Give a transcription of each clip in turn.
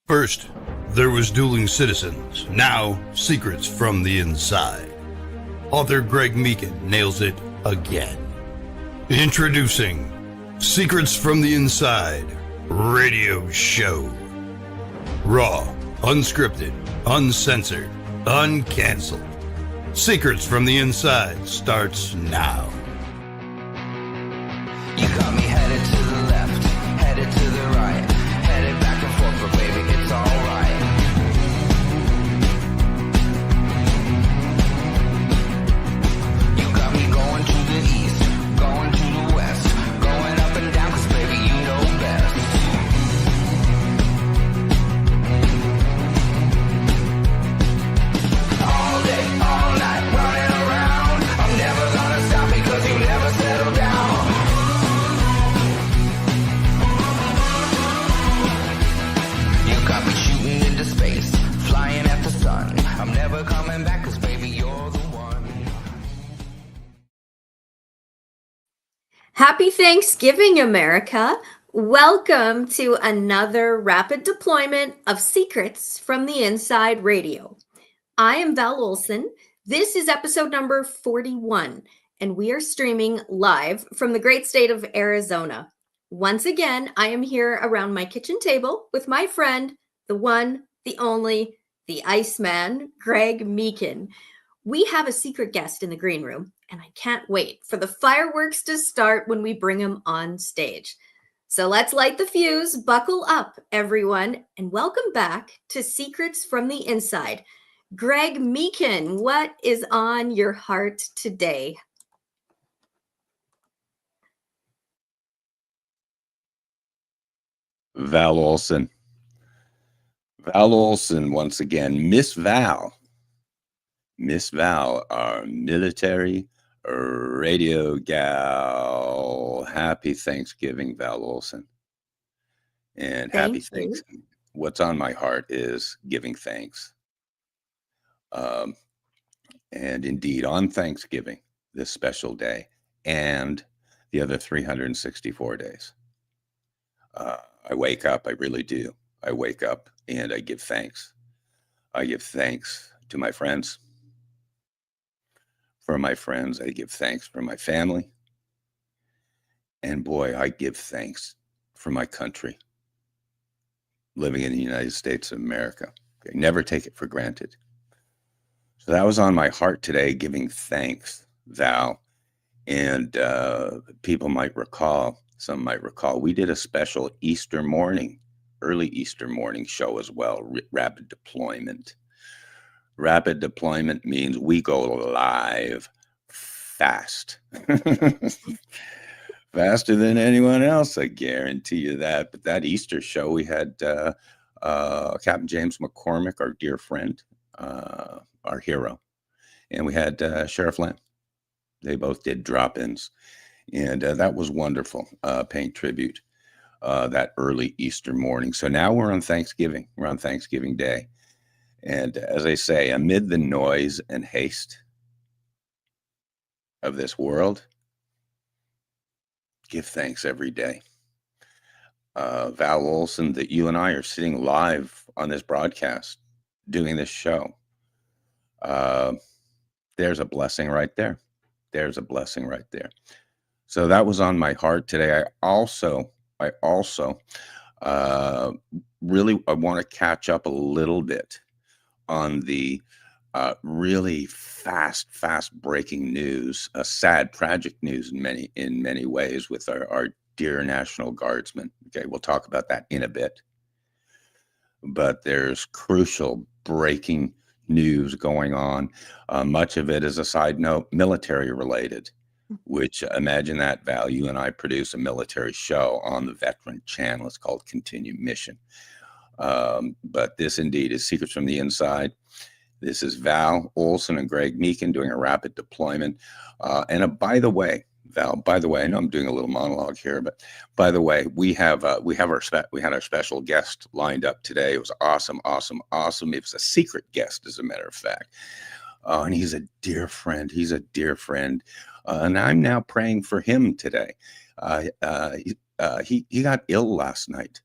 First, there was Dueling Citizens, now Secrets from the Inside. Author Greg Meekin nails it again. Introducing Secrets from the Inside Radio Show. Raw, unscripted, uncensored, uncanceled. Secrets from the Inside starts now. You got me headed to the left, headed to the right, headed back and forth, but baby, it's alright. You got me going to the east, going to the west, going up and down, 'cause baby, you know best. All day, all night, running around, I'm never gonna stop because you never settle down. Got me shooting into space, flying at the sun. I'm never coming back, 'cause baby, you're the one. Happy Thanksgiving, America. Welcome to another rapid deployment of Secrets from the Inside Radio. I am Val Olson. This is episode number 41, and we are streaming live from the great state of Arizona. Once again, I am here around my kitchen table with my friend, the one, the only, the Iceman, Greg Meekin. We have a secret guest in the green room, and I can't wait for the fireworks to start when we bring him on stage. So let's light the fuse, buckle up, everyone, and welcome back to Secrets from the Inside. Greg Meekin, what is on your heart today? Val Olson. Val Olson, once again. Miss Val, our military radio gal. Happy Thanksgiving, Val Olson. And happy Thanksgiving. What's on my heart is giving thanks. And indeed, on Thanksgiving, this special day, and the other 364 days. I wake up, I really do. I wake up and I give thanks. I give thanks to my friends. For my friends, I give thanks for my family. And boy, I give thanks for my country. Living in the United States of America. I never take it for granted. So that was on my heart today, giving thanks, Val. And people might recall, some might recall, we did a special Easter morning, early Easter morning show as well, rapid deployment. Rapid deployment means we go live fast. Faster than anyone else, I guarantee you that. But that Easter show, we had Captain James McCormick, our dear friend, our hero. And we had Sheriff Lamb. They both did drop-ins. And that was wonderful, paying tribute that early Easter morning. So now we're on Thanksgiving. We're on Thanksgiving Day. And as I say, amid the noise and haste of this world, give thanks every day. Val Olson, that you and I are sitting live on this broadcast, doing this show. There's a blessing right there. There's a blessing right there. So that was on my heart today. I also really want to catch up a little bit on the really fast breaking news, sad, tragic news in many ways with our dear National Guardsmen. Okay, we'll talk about that in a bit. But there's crucial breaking news going on. Much of it is a side note, military related. Which imagine that, Val, you and I produce a military show on the Veteran Channel. It's called Continue Mission. But this indeed is Secrets from the Inside. This is Val Olson and Greg Meekin doing a rapid deployment. By the way, Val, I know I'm doing a little monologue here, but by the way, we had our special guest lined up today. It was awesome. It was a secret guest, as a matter of fact. And he's a dear friend. And I'm now praying for him today. he got ill last night.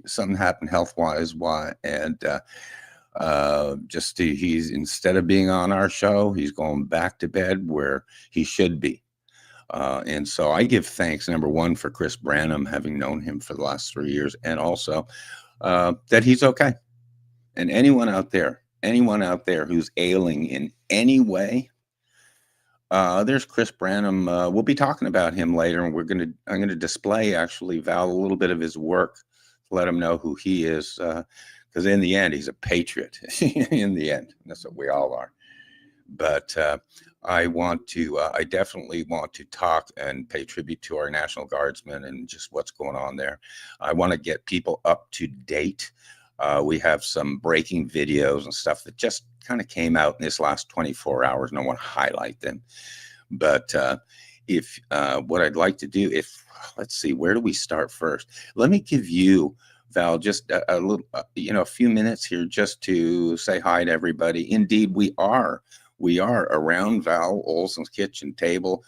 Something happened health-wise, and he's, instead of being on our show, he's going back to bed where he should be. And so I give thanks, number one, for Chris Branham, having known him for the last 3 years, and also that he's okay. And anyone out there who's ailing in any way, there's Chris Branham. We'll be talking about him later, and I'm gonna display, actually, Val, a little bit of his work to let him know who he is, because in the end, he's a patriot. In the end, that's what we all are. But I definitely want to talk and pay tribute to our National Guardsmen and just what's going on there. I want to get people up to date. We have some breaking videos and stuff that just kind of came out in this last 24 hours, and I want to highlight them. But if what I'd like to do, let's see, where do we start first? Let me give you, Val, just a little, a few minutes here just to say hi to everybody. Indeed, we are around Val Olson's kitchen table,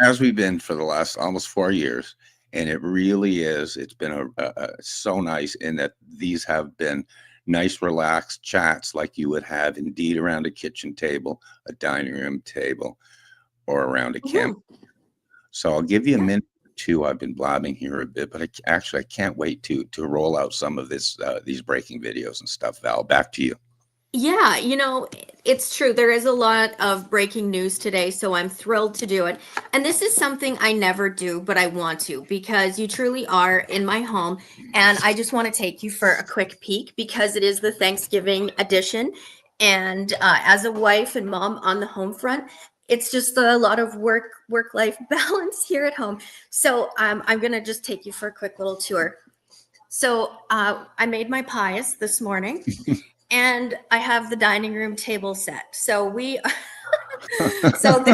as we've been for the last almost 4 years. And it really is. It's been so nice in that these have been nice, relaxed chats like you would have indeed around a kitchen table, a dining room table, or around a camp. So I'll give you a minute or two. I've been blabbing here a bit, but I can't wait to roll out some of these breaking videos and stuff. Val, back to you. Yeah, it's true. There is a lot of breaking news today, so I'm thrilled to do it. And this is something I never do, but I want to, because you truly are in my home. And I just want to take you for a quick peek, because it is the Thanksgiving edition. And as a wife and mom on the home front, it's just a lot of work-life balance here at home. So I'm going to just take you for a quick little tour. So I made my pies this morning. And I have the dining room table set. So so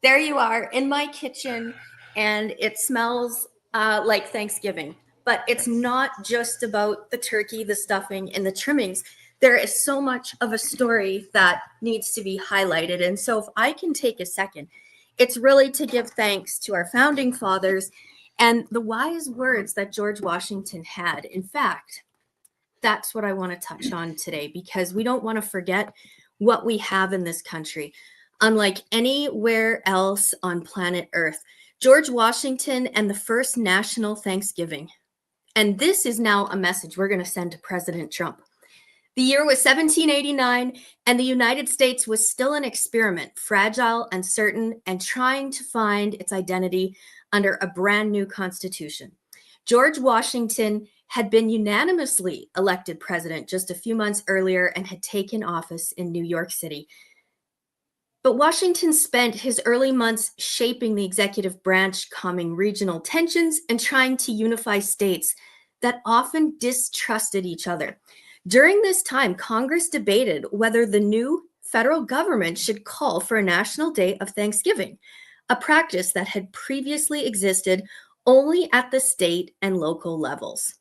there you are in my kitchen, and it smells like Thanksgiving. But it's not just about the turkey, the stuffing, and the trimmings. There is so much of a story that needs to be highlighted. And so if I can take a second, it's really to give thanks to our founding fathers and the wise words that George Washington had. In fact, that's what I want to touch on today, because we don't want to forget what we have in this country. Unlike anywhere else on planet Earth, George Washington and the first national Thanksgiving. And this is now a message we're going to send to President Trump. The year was 1789, and the United States was still an experiment, fragile, uncertain, and trying to find its identity under a brand new constitution. George Washington had been unanimously elected president just a few months earlier and had taken office in New York City. But Washington spent his early months shaping the executive branch, calming regional tensions, and trying to unify states that often distrusted each other. During this time, Congress debated whether the new federal government should call for a national day of Thanksgiving, a practice that had previously existed only at the state and local levels.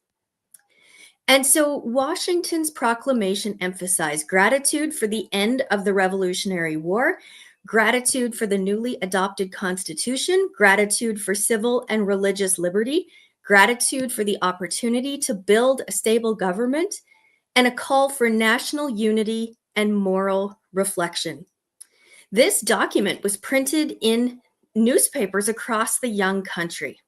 And so Washington's proclamation emphasized gratitude for the end of the Revolutionary War, gratitude for the newly adopted Constitution, gratitude for civil and religious liberty, gratitude for the opportunity to build a stable government, and a call for national unity and moral reflection. This document was printed in newspapers across the young country.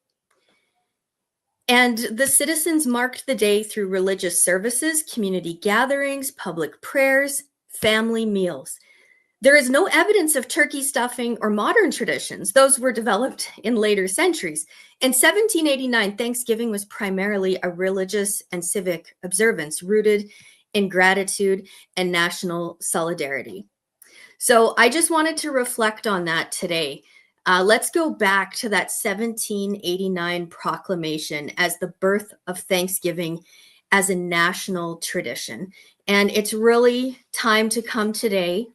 And the citizens marked the day through religious services, community gatherings, public prayers, family meals. There is no evidence of turkey stuffing or modern traditions. Those were developed in later centuries. In 1789, Thanksgiving was primarily a religious and civic observance rooted in gratitude and national solidarity. So I just wanted to reflect on that today. Let's go back to that 1789 proclamation as the birth of Thanksgiving as a national tradition. And it's really time to come today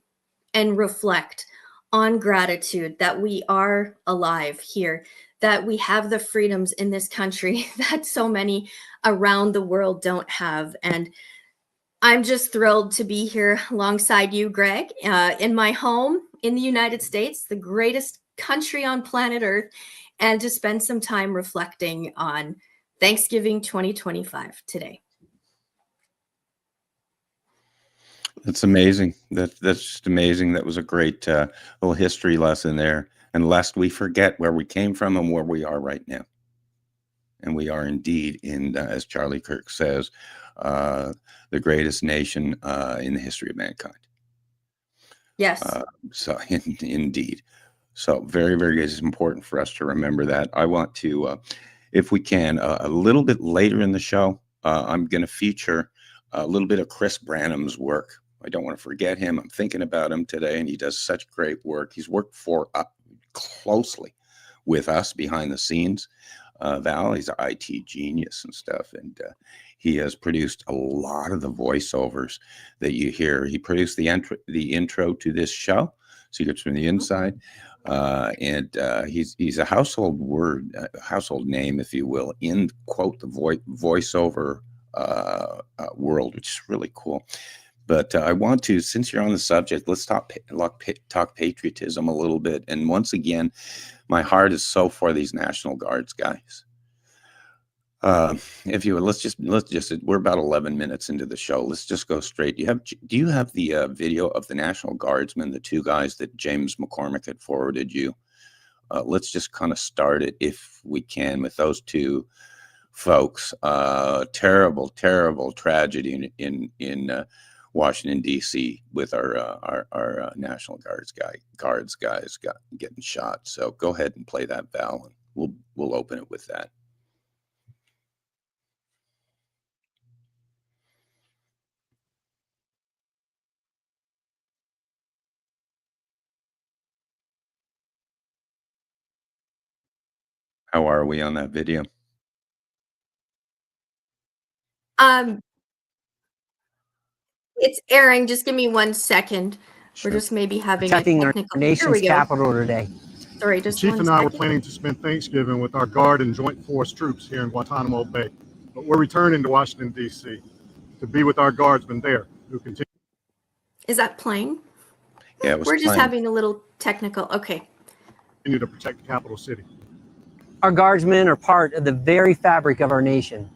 and reflect on gratitude that we are alive here, that we have the freedoms in this country that so many around the world don't have. And I'm just thrilled to be here alongside you, Greg, in my home in the United States, the greatest country on planet Earth. and to spend some time reflecting on Thanksgiving 2025 today. That's amazing. That's just amazing. That was a great little history lesson there. And lest we forget where we came from and where we are right now. And we are indeed in, as Charlie Kirk says, the greatest nation in the history of mankind. Yes. So indeed. So very, very good. It's important for us to remember that. I want to, if we can, a little bit later in the show, I'm going to feature a little bit of Chris Branham's work. I don't want to forget him. I'm thinking about him today, and he does such great work. He's worked for closely with us behind the scenes. Val, he's an IT genius and stuff, and he has produced a lot of the voiceovers that you hear. He produced the intro to this show, Secrets from the Inside, and he's a household name, if you will, in quote the voiceover world, which is really cool. But I want to, since you're on the subject, let's talk patriotism a little bit. And once again, my heart is so for these National Guards guys. If you would, let's just, we're about 11 minutes into the show. Let's just go straight. Do you have the video of the National Guardsmen, the two guys that James McCormick had forwarded you? Let's just kind of start it, if we can, with those two folks. Terrible, terrible tragedy in Washington, D.C. with our National Guards guys getting shot. So go ahead and play that, Val, and we'll open it with that. How are we on that video? It's airing. Just give me 1 second. Sure. We're just maybe having Protecting a our technical. Here we nation's go. capital today. Sorry, The just Chief 1 and I were second. planning to spend Thanksgiving with our Guard and Joint Force troops here in Guantanamo Bay, but we're returning to Washington, D.C. to be with our Guardsmen there who continue Is that playing? Yeah, it was We're just playing. having a little technical. Okay. to protect the capital city. Our guardsmen are part of the very fabric of our nation.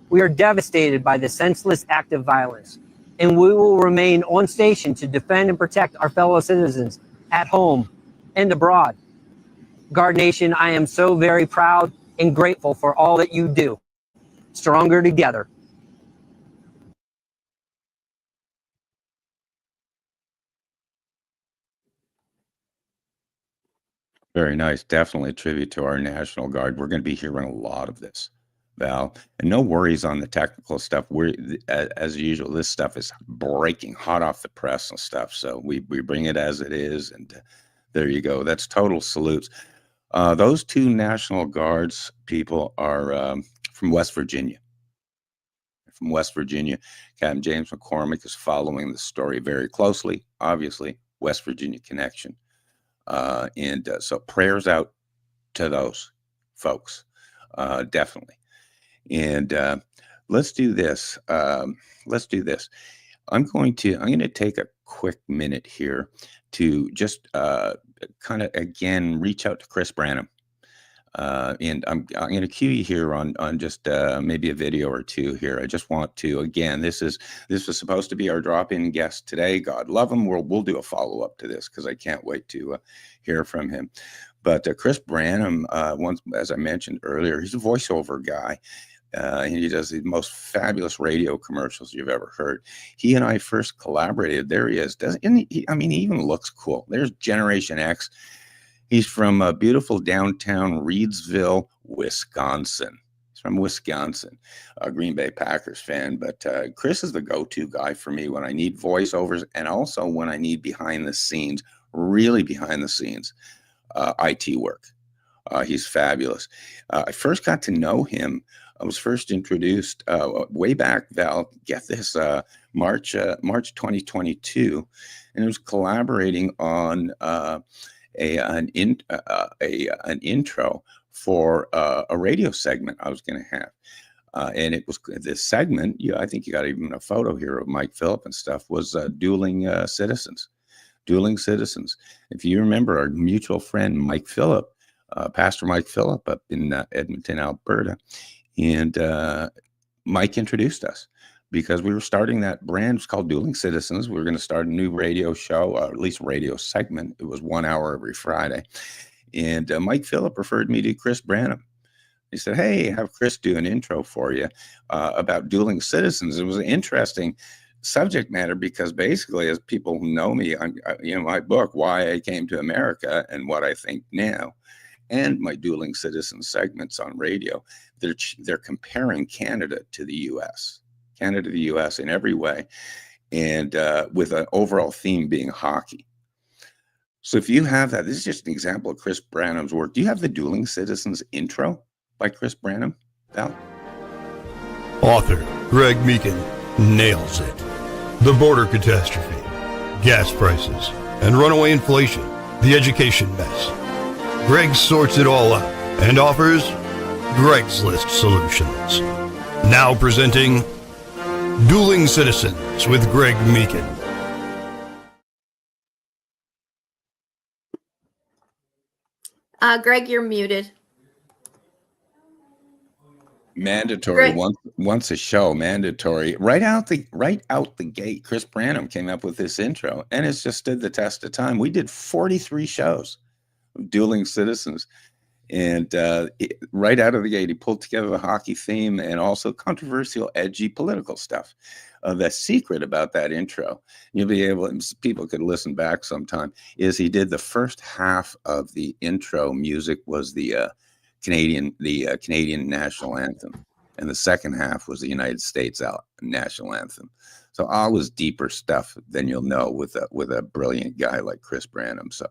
We are devastated by the senseless act of violence, and we will remain on station to defend and protect our fellow citizens at home and abroad. Guard Nation, I am so very proud and grateful for all that you do. Stronger together. Very nice. Definitely a tribute to our National Guard. We're going to be hearing a lot of this, Val. And no worries on the technical stuff. As usual, this stuff is breaking hot off the press and stuff. So we bring it as it is. And there you go. That's total salutes. Those two National Guards people are from West Virginia. From West Virginia. Captain James McCormick is following the story very closely. Obviously, West Virginia connection. So prayers out to those folks, definitely. And let's do this. I'm going to take a quick minute here to just kind of again reach out to Chris Branham. And I'm going to cue you here on just maybe a video or two here. I just want to, again, this was supposed to be our drop-in guest today. God love him. We'll do a follow-up to this because I can't wait to hear from him. But Chris Branham, once, as I mentioned earlier, he's a voiceover guy. And he does the most fabulous radio commercials you've ever heard. He and I first collaborated. There he is. He even looks cool. There's Generation X. He's from beautiful downtown Reedsville, Wisconsin. He's from Wisconsin, a Green Bay Packers fan. But Chris is the go-to guy for me when I need voiceovers and also when I need behind the scenes, really behind the scenes, IT work. He's fabulous. I first got to know him. I was first introduced way back, Val, get this, March 2022, and it was collaborating on an intro for a radio segment I was going to have. And it was this segment, I think you got even a photo here of Mike Phillip and stuff, was Dueling Citizens. If you remember, our mutual friend, Mike Phillip, Pastor Mike Phillip up in Edmonton, Alberta. And Mike introduced us because we were starting that brand. It's called Dueling Citizens. We were going to start a new radio show, or at least radio segment. It was 1 hour every Friday. And Mike Phillip referred me to Chris Branham. He said, hey, have Chris do an intro for you about dueling citizens. It was an interesting subject matter because basically, as people who know me, my book, Why I Came to America and What I Think Now, and my dueling citizen segments on radio, they're comparing Canada to the U.S., Canada to the U.S. in every way, and with an overall theme being hockey. So if you have that, this is just an example of Chris Branham's work. Do you have the Dueling Citizens intro by Chris Branham, Val? Author Greg Meekin nails it. The border catastrophe, gas prices, and runaway inflation, the education mess. Greg sorts it all out and offers Greg's List solutions. Now presenting Dueling Citizens with Greg Meekin. Greg, you're muted. Mandatory. Greg. Once a show, mandatory. Right out the gate, Chris Branham came up with this intro, and it's just stood the test of time. We did 43 shows of Dueling Citizens, and right out of the gate, he pulled together the hockey theme and also controversial, edgy political stuff. The secret about that intro, you'll be able, and people could listen back sometime, is he did the first half of the intro music was the Canadian national anthem, and the second half was the United States national anthem. So always deeper stuff than you'll know with a brilliant guy like Chris Branham. So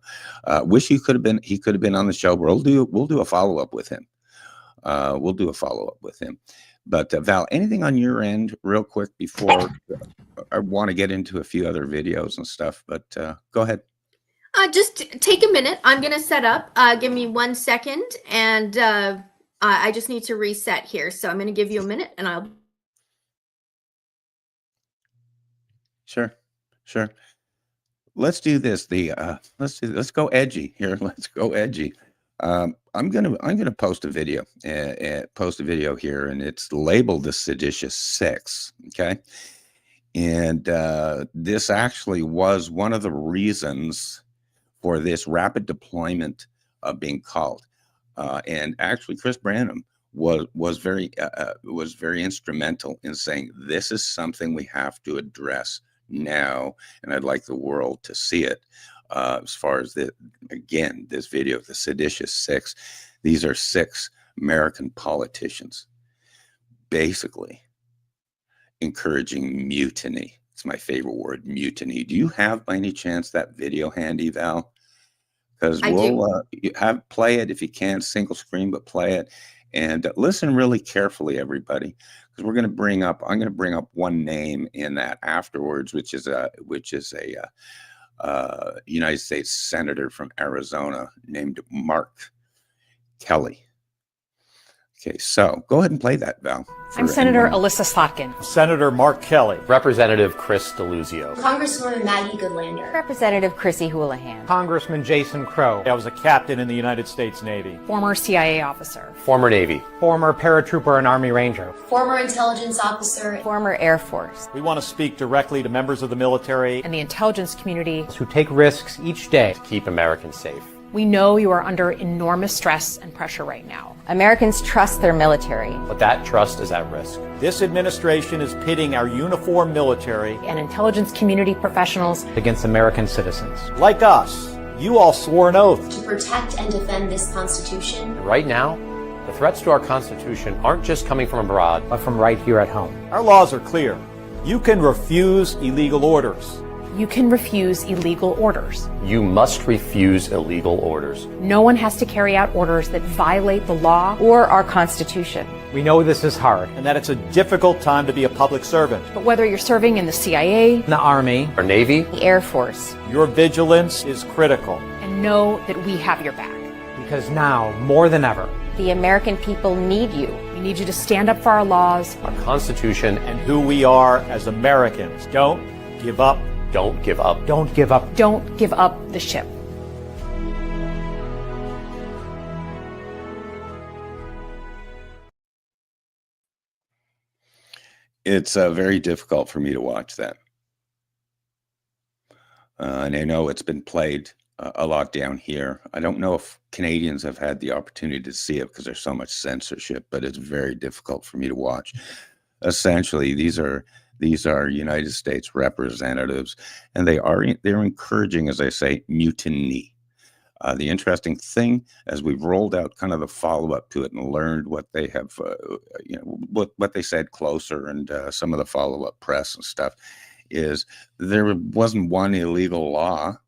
wish he could have been on the show. We'll do a follow-up with him. But Val, anything on your end real quick before I want to get into a few other videos and stuff, but go ahead. Just take a minute. I'm going to set up. Give me 1 second, and I just need to reset here. So I'm going to give you a minute, and I'll. Sure. Let's do this. Let's go edgy here. Let's go edgy. I'm gonna post a video. Post a video here, and it's labeled the Seditious Six. Okay, and this actually was one of the reasons for this rapid deployment being called. And actually, Chris Branham was very instrumental in saying this is something we have to address now, and I'd like the world to see it. As far as this video of the Seditious Six, these are 6 American politicians basically encouraging mutiny. It's my favorite word, mutiny. Do you have by any chance that video handy, Val? Because we'll play it if you can, single screen, but play it and listen really carefully, everybody, because I'm going to bring up one name in that afterwards, which is a United States Senator from Arizona named Mark Kelly. Okay, so go ahead and play that, Val. I'm Senator Alyssa Slotkin. Senator Mark Kelly. Representative Chris DeLuzio. Congresswoman Maggie Goodlander. Representative Chrissy Houlihan. Congressman Jason Crow. I was a captain in the United States Navy. Former CIA officer. Former Navy. Former paratrooper and Army Ranger. Former intelligence officer. Former Air Force. We want to speak directly to members of the military and the intelligence community who take risks each day to keep Americans safe. We know you are under enormous stress and pressure right now. Americans trust their military, but that trust is at risk. This administration is pitting our uniformed military and intelligence community professionals against American citizens. Like us, you all swore an oath to protect and defend this Constitution. And right now, the threats to our Constitution aren't just coming from abroad, but from right here at home. Our laws are clear. You can refuse illegal orders. You can refuse illegal orders. You must refuse illegal orders. No one has to carry out orders that violate the law or our Constitution. We know this is hard and that it's a difficult time to be a public servant. But whether you're serving in the CIA, the Army, or Navy, the Air Force, your vigilance is critical. And know that we have your back. Because now, more than ever, the American people need you. We need you to stand up for our laws, our Constitution, and who we are as Americans. Don't give up. Don't give up. Don't give up. Don't give up the ship. It's very difficult for me to watch that. And I know it's been played a lot down here. I don't know if Canadians have had the opportunity to see it because there's so much censorship, but it's very difficult for me to watch. Essentially, these are United States representatives, and they're encouraging, as I say, mutiny. The interesting thing, as we've rolled out kind of the follow-up to it and learned what they have, what they said closer, and some of the follow-up press and stuff, is there wasn't one illegal law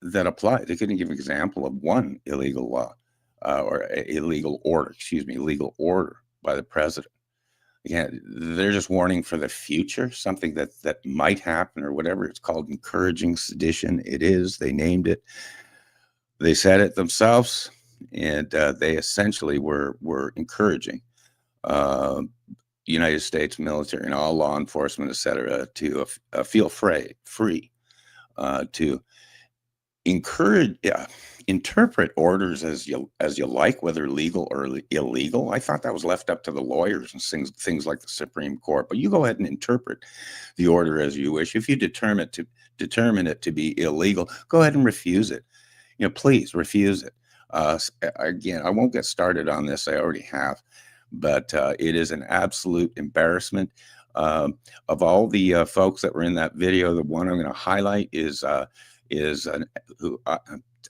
that applied. They couldn't give an example of one illegal law or illegal order, illegal order by the president. Again, they're just warning for the future, something that might happen or whatever. It's called encouraging sedition. It is. They named it. They said it themselves, and they essentially were encouraging United States military and all law enforcement, et cetera, to feel free to encourage, interpret orders as you like, whether legal or illegal. I thought that was left up to the lawyers and things like the Supreme Court. But you go ahead and interpret the order as you wish. If you determine it to be illegal, go ahead and refuse it. Please refuse it. Again, I won't get started on this. I already have. But it is an absolute embarrassment. Of all the folks that were in that video, the one I'm going to highlight is who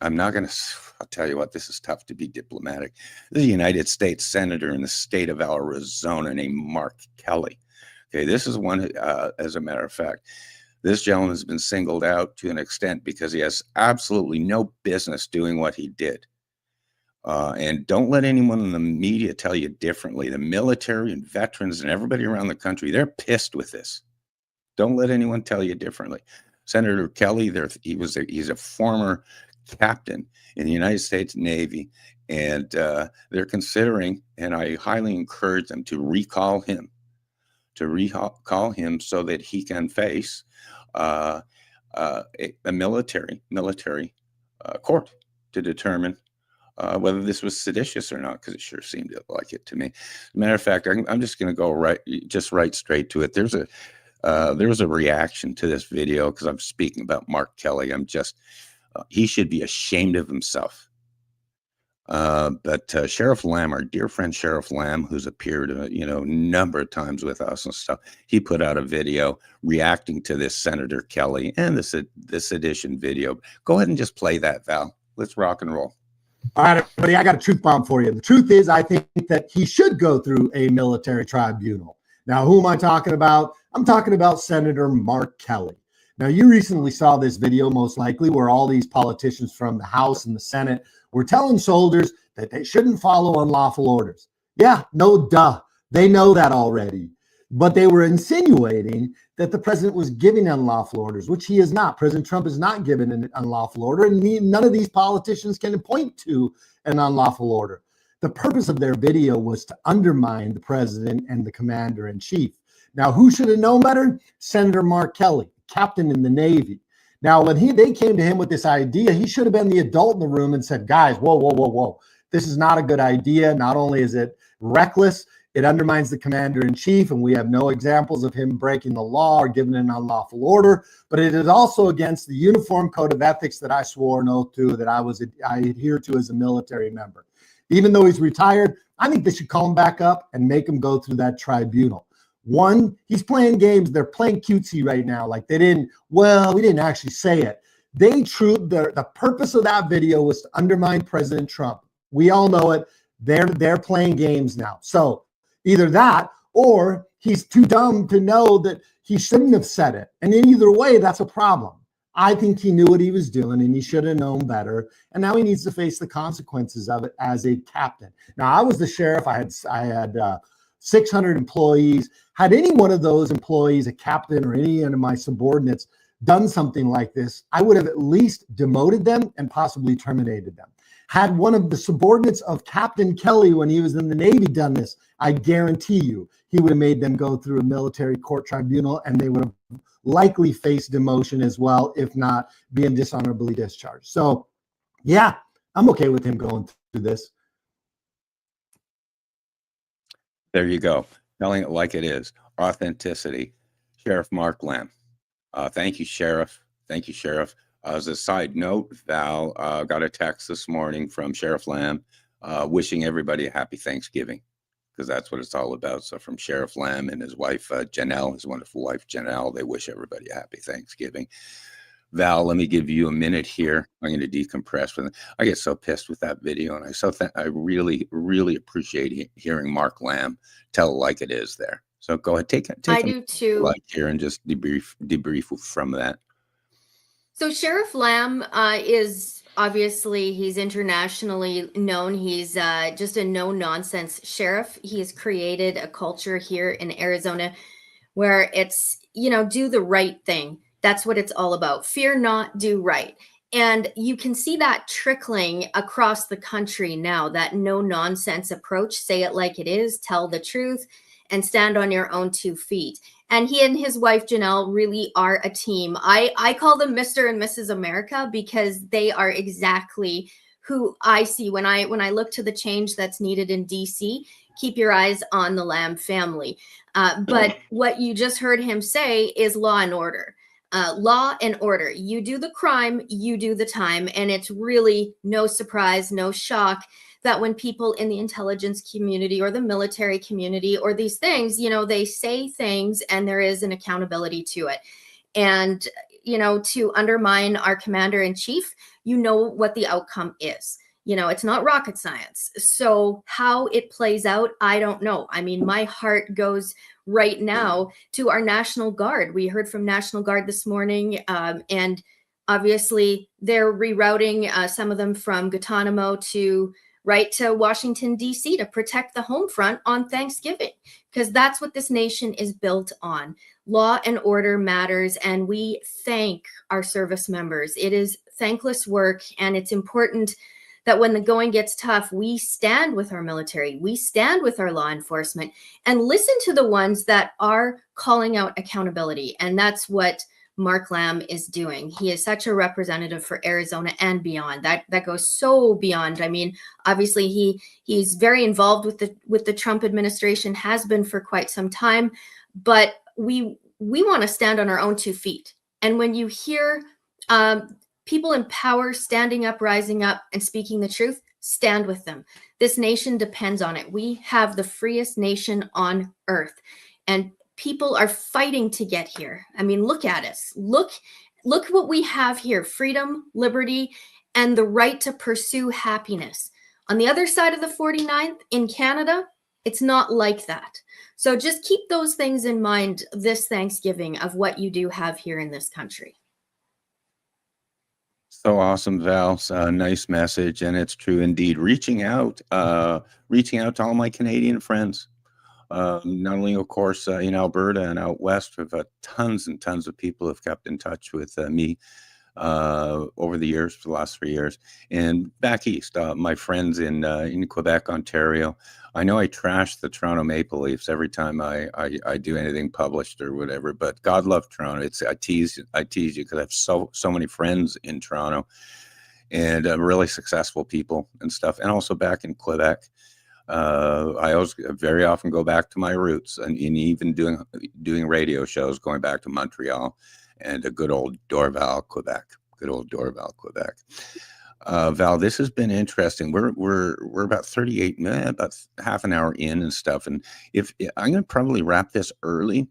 I'm not going to. I'll tell you what, this is tough to be diplomatic. This is a United States senator in the state of Arizona named Mark Kelly. Okay, this is one. As a matter of fact, this gentleman has been singled out to an extent because he has absolutely no business doing what he did. And don't let anyone in the media tell you differently. The military and veterans and everybody around the country, they're pissed with this. Don't let anyone tell you differently. Senator Kelly, he's a former captain in the United States Navy, and they're considering, and I highly encourage them to recall him so that he can face a military court to determine whether this was seditious or not, because it sure seemed like it to me. As a matter of fact, I'm just going to go right straight to it. There was a reaction to this video because I'm speaking about Mark Kelly. He should be ashamed of himself. But Sheriff Lamb, our dear friend Sheriff Lamb, who's appeared a number of times with us and stuff, he put out a video reacting to this Senator Kelly and the sedition video. Go ahead and just play that, Val. Let's rock and roll. All right, everybody, I got a truth bomb for you. The truth is, I think that he should go through a military tribunal. Now, who am I talking about? I'm talking about Senator Mark Kelly. Now, you recently saw this video, most likely, where all these politicians from the House and the Senate were telling soldiers that they shouldn't follow unlawful orders. Yeah, no duh. They know that already. But they were insinuating that the president was giving unlawful orders, which he is not. President Trump is not given an unlawful order, and none of these politicians can point to an unlawful order. The purpose of their video was to undermine the president and the commander-in-chief. Now, who should have known better? Senator Mark Kelly, captain in the Navy. Now, when they came to him with this idea, he should have been the adult in the room and said, guys, whoa. This is not a good idea. Not only is it reckless, it undermines the commander-in-chief, and we have no examples of him breaking the law or giving an unlawful order, but it is also against the uniform code of ethics that I swore an oath to, that I adhere to as a military member. Even though he's retired, I think they should call him back up and make him go through that tribunal. One, he's playing games. They're playing cutesy right now. Like we didn't actually say it. The purpose of that video was to undermine President Trump. We all know it. They're playing games now. So either that, or he's too dumb to know that he shouldn't have said it. And in either way, that's a problem. I think he knew what he was doing, and he should have known better. And now he needs to face the consequences of it as a captain. Now, I was the sheriff. I had 600 employees. Had any one of those employees, a captain or any of my subordinates, done something like this, I would have at least demoted them and possibly terminated them. Had one of the subordinates of Captain Kelly when he was in the Navy done this, I guarantee you he would have made them go through a military court tribunal, and they would have likely faced demotion as well, if not being dishonorably discharged. So, yeah, I'm okay with him going through this. There you go. telling it like it is. Authenticity. Sheriff Mark Lamb. Thank you, Sheriff. Thank you, Sheriff. As a side note, Val got a text this morning from Sheriff Lamb wishing everybody a happy Thanksgiving, because that's what it's all about. So from Sheriff Lamb and his wife, Janelle, his wonderful wife, Janelle, they wish everybody a happy Thanksgiving. Val, let me give you a minute here. I'm going to decompress with it. I get so pissed with that video, and I really, really appreciate hearing Mark Lamb tell it like it is there. So go ahead, take I do too. Like here and just debrief from that. So Sheriff Lamb is obviously, he's internationally known. He's just a no-nonsense sheriff. He has created a culture here in Arizona where it's, do the right thing. That's what it's all about. Fear not, do right. And you can see that trickling across the country now, that no-nonsense approach. Say it like it is, tell the truth, and stand on your own 2 feet. And he and his wife, Janelle, really are a team. I call them Mr. and Mrs. America, because they are exactly who I see when I look to the change that's needed in DC. Keep your eyes on the Lamb family. But what you just heard him say is law and order. Law and order. You do the crime, you do the time. And it's really no surprise, no shock that when people in the intelligence community or the military community or these things, they say things and there is an accountability to it. And, to undermine our commander in chief, what the outcome is. It's not rocket science. So how it plays out, I don't know. I mean, my heart goes right now to our National Guard. We heard from National Guard this morning, and obviously they're rerouting some of them from Guantanamo to Washington, D.C. to protect the home front on Thanksgiving, because that's what this nation is built on. Law and order matters, and we thank our service members. It is thankless work, and it's important that when the going gets tough, we stand with our military, we stand with our law enforcement, and listen to the ones that are calling out accountability. And that's what Mark Lamb is doing. He is such a representative for Arizona and beyond. That goes so beyond. I mean, obviously he's very involved with the Trump administration, has been for quite some time, but we want to stand on our own 2 feet. And when you hear people in power standing up, rising up, and speaking the truth, stand with them. This nation depends on it. We have the freest nation on earth, and people are fighting to get here. I mean, look at us. Look what we have here: freedom, liberty, and the right to pursue happiness. On the other side of the 49th in Canada, it's not like that. So just keep those things in mind this Thanksgiving of what you do have here in this country. So awesome, Val. Nice message, and it's true indeed. Reaching out to all my Canadian friends. Not only, of course, in Alberta and out west, we've tons and tons of people have kept in touch with me over the years, for the last 3 years, and back east, my friends in Quebec, Ontario. I know I trash the Toronto Maple Leafs every time I do anything published or whatever, but God love Toronto. I tease you because I have so many friends in Toronto, and really successful people and stuff, and also back in Quebec. I always very often go back to my roots, and even doing radio shows, going back to Montreal and a good old Dorval, Quebec. Good old Dorval, Quebec. Val, this has been interesting. We're about 38 minutes, about half an hour in and stuff. And if I'm going to probably wrap this early,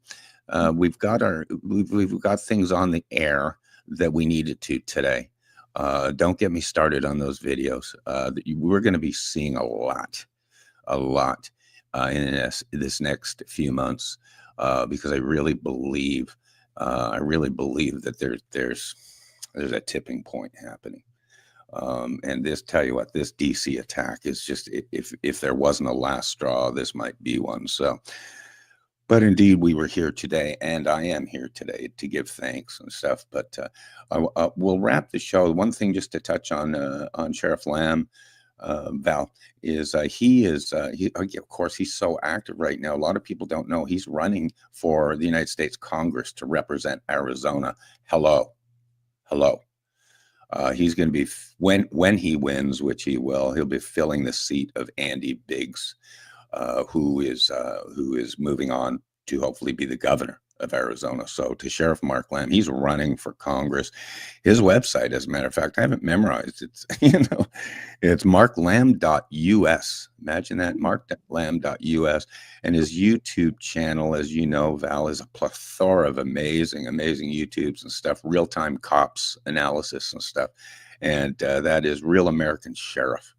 we've got things on the air that we needed to today. Don't get me started on those videos. We're going to be seeing a lot in this next few months, because I really believe that there's a tipping point happening. And tell you what, this DC attack is just, if there wasn't a last straw, this might be one. So, but indeed, we were here today, and I am here today to give thanks and stuff. But we'll wrap the show. One thing just to touch on Sheriff Lamb, Val, is he of course, he's so active right now. A lot of people don't know he's running for the United States Congress to represent Arizona. Hello. He's going to be, when he wins, which he will, he'll be filling the seat of Andy Biggs. who is moving on to hopefully be the governor of Arizona. So to Sheriff Mark Lamb, he's running for Congress. His website, as a matter of fact, I haven't memorized. It's it's marklamb.us. Imagine that, marklamb.us. And his YouTube channel, as you know, Val, is a plethora of amazing YouTubes and stuff, real-time cops analysis and stuff. And that is Real American Sheriff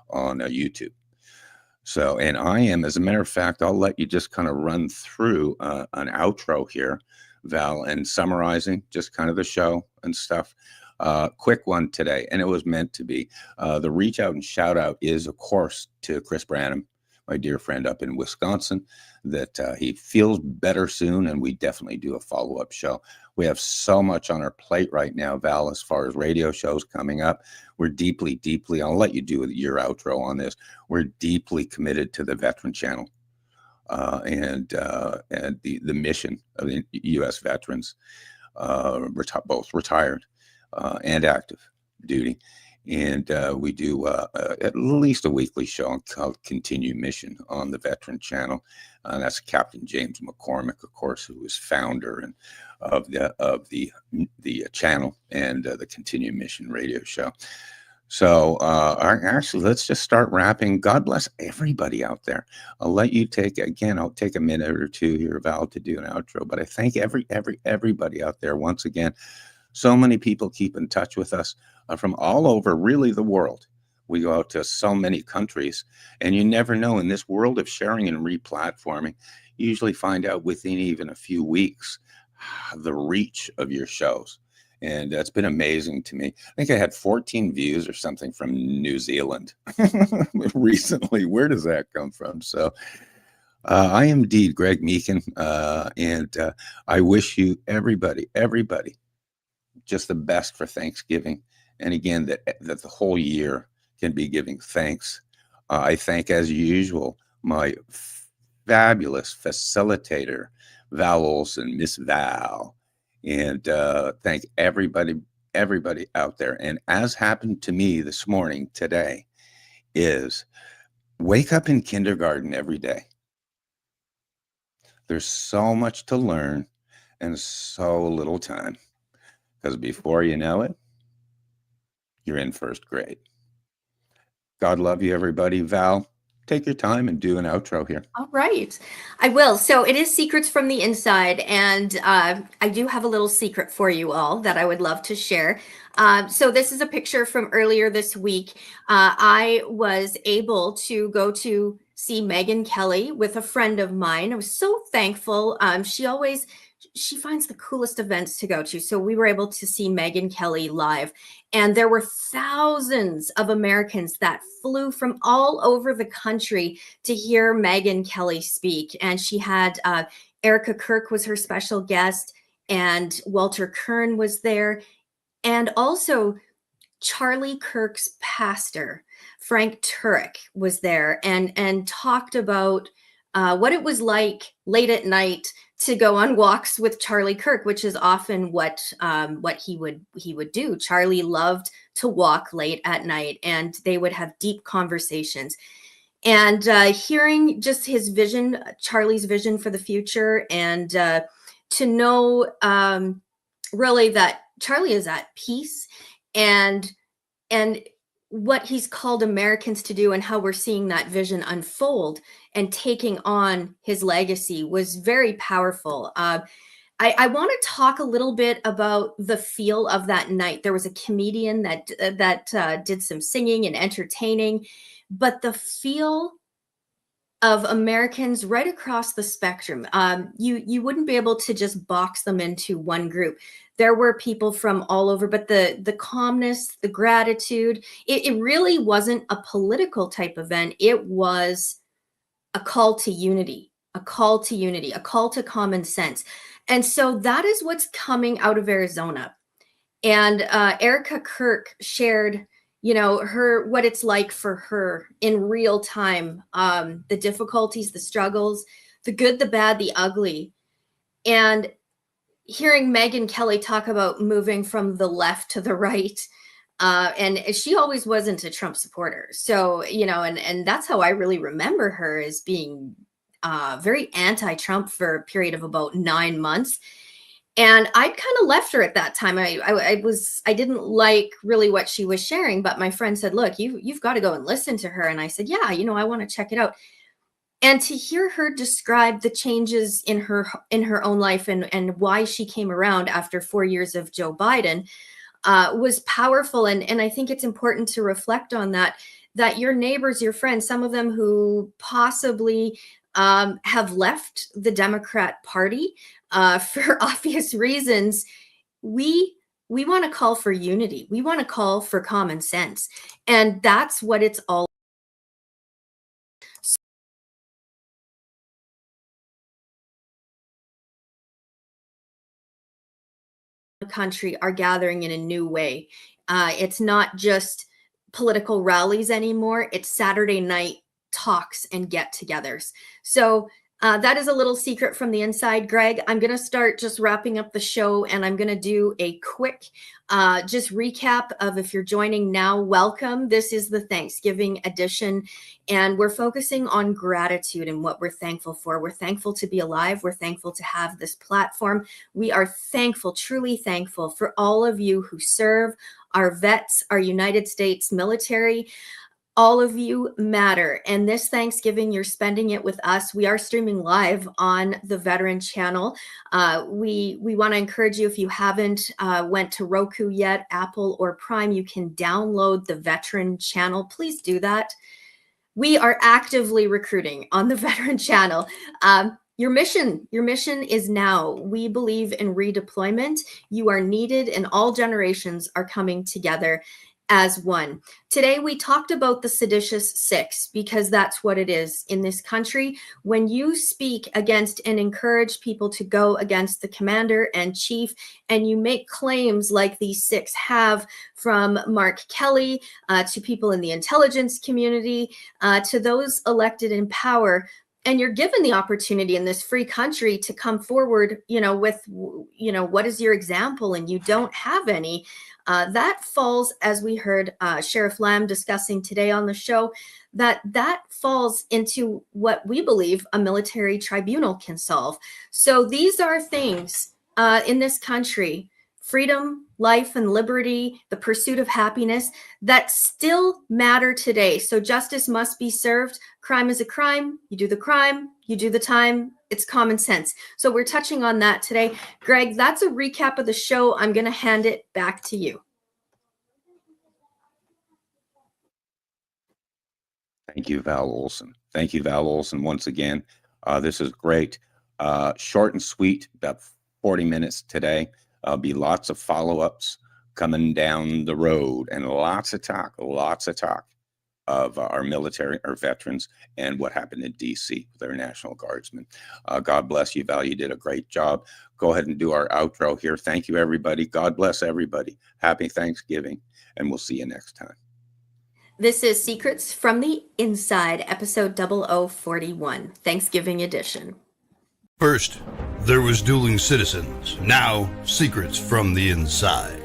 on YouTube. So, and I am, as a matter of fact, I'll let you just kind of run through an outro here, Val, and summarizing just kind of the show and stuff. Quick one today, and it was meant to be. The reach out and shout out is, of course, to Chris Branham, my dear friend up in Wisconsin, that he feels better soon, and we definitely do a follow-up show. We have so much on our plate right now, Val, as far as radio shows coming up. We're deeply, I'll let you do your outro on this. We're deeply committed to the Veteran Channel and the mission of the U.S. veterans, both retired and active duty. And we do at least a weekly show called Continue Mission on the Veteran Channel. That's Captain James McCormick, of course, who is founder and of the channel and the Continue Mission radio show. So actually, let's just start wrapping. God bless everybody out there. I'll let you I'll take a minute or two here, Val, to do an outro. But I thank everybody out there once again. So many people keep in touch with us from all over, really, the world. We go out to so many countries, and you never know, in this world of sharing and replatforming, you usually find out within even a few weeks the reach of your shows. And that's been amazing to me. I think I had 14 views or something from New Zealand recently. Where does that come from? So I am indeed Greg Meekin, and I wish you, everybody, just the best for Thanksgiving. And again, that the whole year can be giving thanks. I thank, as usual, my fabulous facilitator, Val Olson, Miss Val, and thank everybody out there. And as happened to me this morning, today, is wake up in kindergarten every day. There's so much to learn and so little time, because before you know it, you're in first grade. God love you, everybody. Val, take your time and do an outro here. All right, I will. So it is Secrets from the Inside, and I do have a little secret for you all that I would love to share. So this is a picture from earlier this week. I was able to go to see Megyn Kelly with a friend of mine. I was so thankful. She finds the coolest events to go to. So we were able to see Megyn Kelly live. And there were thousands of Americans that flew from all over the country to hear Megyn Kelly speak. And she had Erica Kirk was her special guest, and Walter Kern was there. And also Charlie Kirk's pastor, Frank Turek, was there and talked about what it was like late at night to go on walks with Charlie Kirk, which is often what he would do. Charlie loved to walk late at night, and they would have deep conversations. And hearing just his vision, Charlie's vision for the future, and to know really that Charlie is at peace, and what he's called Americans to do, and how we're seeing that vision unfold and taking on his legacy was very powerful. I want to talk a little bit about the feel of that night. There was a comedian that did some singing and entertaining, but the feel of Americans right across the spectrum. You wouldn't be able to just box them into one group. There were people from all over, but the calmness, the gratitude, it really wasn't a political type event. It was a call to unity, a call to common sense. And so that is what's coming out of Arizona. And Erica Kirk shared, what it's like for her in real time, the difficulties, the struggles, the good, the bad, the ugly. And hearing Megyn Kelly talk about moving from the left to the right, And she always wasn't a Trump supporter. So, and that's how I really remember her, as being very anti-Trump for a period of about 9 months. And I'd kind of left her at that time. I didn't like really what she was sharing, but my friend said, look, you've got to go and listen to her. And I said, yeah, I want to check it out. And to hear her describe the changes in her own life and why she came around after 4 years of Joe Biden was powerful. And I think it's important to reflect on that your neighbors, your friends, some of them who possibly have left the Democrat Party for obvious reasons, we want to call for unity. We want to call for common sense. And that's what it's all country are gathering in a new way. It's not just political rallies anymore. It's Saturday night talks and get-togethers. So that is a little secret from the inside, Greg. I'm going to start just wrapping up the show, and I'm going to do a quick just recap of, if you're joining now, welcome. This is the Thanksgiving edition, and we're focusing on gratitude and what we're thankful for. We're thankful to be alive. We're thankful to have this platform. We are thankful, truly thankful for all of you who serve, our vets, our United States military. All of you matter. And this Thanksgiving, you're spending it with us. We are streaming live on the Veteran channel. We want to encourage you, if you haven't went to Roku yet, Apple or Prime, you can download the Veteran channel. Please do that. We are actively recruiting on the Veteran channel. Your mission is now. We believe in redeployment. You are needed, and all generations are coming together as one. Today, we talked about the seditious six, because that's what it is in this country. When you speak against and encourage people to go against the commander and chief, and you make claims like these six have, from Mark Kelly to people in the intelligence community, to those elected in power, and you're given the opportunity in this free country to come forward, with, what is your example, and you don't have any. That falls, as we heard Sheriff Lamb discussing today on the show, that falls into what we believe a military tribunal can solve. So these are things in this country, freedom, life, and liberty, the pursuit of happiness, that still matter today. So justice must be served. Crime is a crime. You do the crime, you do the time. It's common sense. So we're touching on that today. Greg, that's a recap of the show. I'm going to hand it back to you. Thank you, Val Olson. Thank you, Val Olson, once again. This is great. Short and sweet, about 40 minutes today. Be lots of follow-ups coming down the road, and lots of talk of our military, our veterans, and what happened in D.C. with our National Guardsmen. God bless you, Val. You did a great job. Go ahead and do our outro here. Thank you, everybody. God bless everybody. Happy Thanksgiving, and we'll see you next time. This is Secrets from the Inside, episode 0041, Thanksgiving edition. First, there was Dueling Citizens. Now, Secrets from the Inside.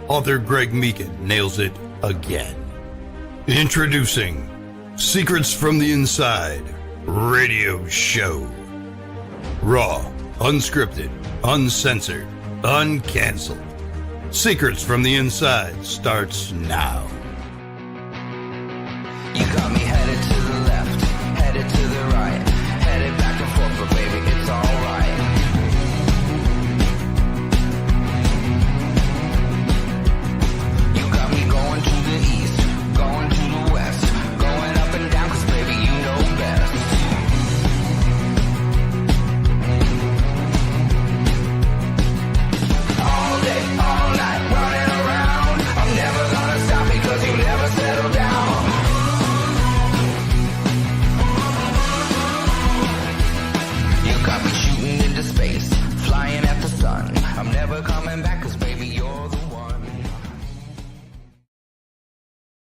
Author Greg Meekin nails it again. Introducing Secrets from the Inside radio show. Raw, unscripted, uncensored, uncanceled. Secrets from the Inside starts now. You got me headed to the left, headed to the right, headed back and forth, but baby, it's alright. You got me going to the east, going to the west, going up and down, 'cause baby, you know best. All day, all night, running around, I'm never gonna stop because you never settle down. Got me shooting into space, flying at the sun. I'm never coming back 'cause